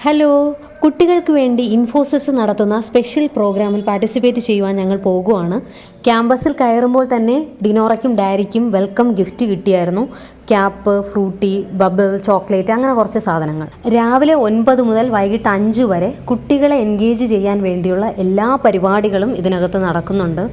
Hello, കുട്ടികൾക്ക് വേണ്ടി ഇൻഫോസിസ് നടത്തുന്ന സ്പെഷ്യൽ പ്രോഗ്രാമിൽ പാർട്ടിസിപ്പേറ്റ് ചെയ്യുവാൻ ഞങ്ങൾ പോകുവാണ്. ക്യാമ്പസിൽ കയറുമ്പോൾ തന്നെ ഡിനോറയ്ക്കും ഡയറിക്കും വെൽക്കം ഗിഫ്റ്റ് കിട്ടിയായിരുന്നു. ക്യാപ്പ്, ഫ്രൂട്ടി, ബബിൾ, ചോക്ലേറ്റ്, അങ്ങനെ കുറച്ച് സാധനങ്ങൾ. രാവിലെ 9 മുതൽ വൈകിട്ട് 5 വരെ കുട്ടികളെ എൻഗേജ് ചെയ്യാൻ വേണ്ടിയുള്ള എല്ലാ പരിപാടികളും ഇതിനകത്ത് നടക്കുന്നുണ്ട്.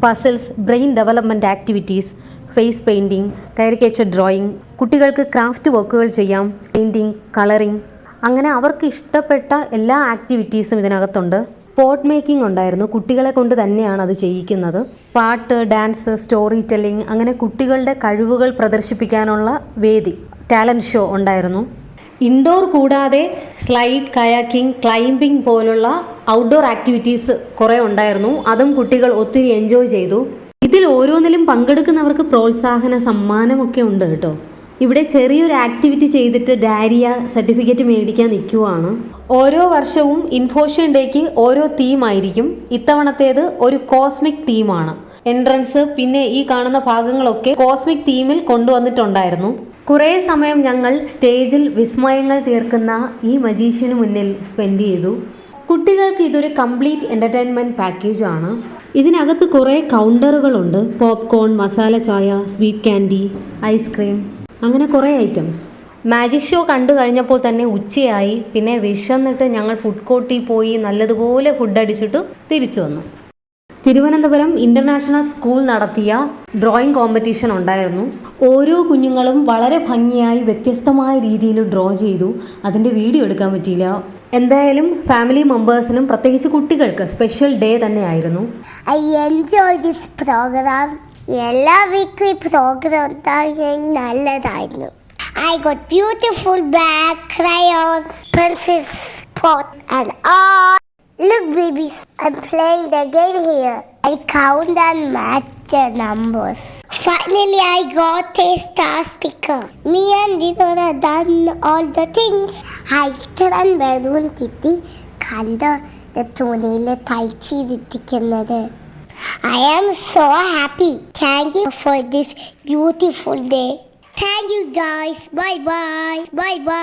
Puzzles, brain development activities, face painting, caricature drawing, കുട്ടികൾക്ക് ക്രാഫ്റ്റ് വർക്കുകൾ ചെയ്യാം, പെയിൻറ്റിങ്, കളറിങ്, അങ്ങനെ അവർക്ക് ഇഷ്ടപ്പെട്ട എല്ലാ ആക്ടിവിറ്റീസും ഇതിനകത്തുണ്ട്. പോട്ട് മേക്കിംഗ് ഉണ്ടായിരുന്നു, കുട്ടികളെ കൊണ്ട് തന്നെയാണ് അത് ചെയ്യിക്കുന്നത്. പാട്ട്, ഡാൻസ്, സ്റ്റോറി ടെല്ലിംഗ്, അങ്ങനെ കുട്ടികളുടെ കഴിവുകൾ പ്രദർശിപ്പിക്കാനുള്ള വേദി, ടാലൻറ്റ് ഷോ ഉണ്ടായിരുന്നു. ഇൻഡോർ കൂടാതെ സ്ലൈഡ്, കയാക്കിംഗ്, ക്ലൈംബിംഗ് പോലുള്ള ഔട്ട്ഡോർ ആക്ടിവിറ്റീസ് കുറേ ഉണ്ടായിരുന്നു. അതും കുട്ടികൾ ഒത്തിരി എൻജോയ് ചെയ്തു. ഇതിൽ ഓരോന്നിലും പങ്കെടുക്കുന്നവർക്ക് പ്രോത്സാഹന സമ്മാനമൊക്കെ ഉണ്ട് കേട്ടോ. ഇവിടെ ചെറിയൊരു ആക്ടിവിറ്റി ചെയ്തിട്ട് ഡയറിയ സർട്ടിഫിക്കറ്റ് മേടിക്കാൻ നിൽക്കുവാണ്. ഓരോ വർഷവും ഇൻഫോഷൻ ഡേക്ക് ഓരോ തീമായിരിക്കും. ഇത്തവണത്തേത് ഒരു കോസ്മിക് തീമാണ്. എൻട്രൻസ്, പിന്നെ ഈ കാണുന്ന ഭാഗങ്ങളൊക്കെ കോസ്മിക് തീമിൽ കൊണ്ടുവന്നിട്ടുണ്ടായിരുന്നു. കുറേ സമയം ഞങ്ങൾ സ്റ്റേജിൽ വിസ്മയങ്ങൾ തീർക്കുന്ന ഈ മജീഷ്യന് മുന്നിൽ സ്പെൻഡ് ചെയ്തു. കുട്ടികൾക്ക് ഇതൊരു കംപ്ലീറ്റ് എൻ്റർടൈൻമെൻറ്റ് പാക്കേജാണ്. ഇതിനകത്ത് കുറേ കൗണ്ടറുകളുണ്ട്. പോപ്കോൺ, മസാല ചായ, സ്വീറ്റ് ക്യാൻഡി, ഐസ്ക്രീം, അങ്ങനെ കുറേ ഐറ്റംസ്. മാജിക് ഷോ കണ്ടു കഴിഞ്ഞപ്പോൾ തന്നെ ഉച്ചയായി. പിന്നെ വിശന്നിട്ട് ഞങ്ങൾ ഫുഡ് കോർട്ടിൽ പോയി നല്ലതുപോലെ ഫുഡ് അടിച്ചിട്ട് തിരിച്ചു വന്നു. തിരുവനന്തപുരം ഇൻ്റർനാഷണൽ സ്കൂൾ നടത്തിയ ഡ്രോയിങ് കോമ്പറ്റീഷൻ ഉണ്ടായിരുന്നു. ഓരോ കുഞ്ഞുങ്ങളും വളരെ ഭംഗിയായി വ്യത്യസ്തമായ രീതിയിൽ ഡ്രോ ചെയ്തു. അതിൻ്റെ വീഡിയോ എടുക്കാൻ പറ്റിയില്ല. എന്തായാലും ഫാമിലി മെമ്പേഴ്സിനും പ്രത്യേകിച്ച് കുട്ടികൾക്ക് സ്പെഷ്യൽ ഡേ തന്നെയായിരുന്നു. I enjoyed this program. എല്ലാ വീക്കിലി പ്രോഗ്രാം നല്ലതായിരുന്നു. I got beautiful bag, crayons, pencils, pot and all. Look babies, I'm playing the game here. I count and match the numbers. Finally I got a star sticker. Me and Dinora done all the things. ഹൈറ്ററൻ balloon കിട്ടി. കണ്ട തുണിയിൽ തയ്ച്ചിരിക്കുന്നത്. I am so happy. Thank you for this beautiful day. Thank you guys. Bye bye. Bye bye.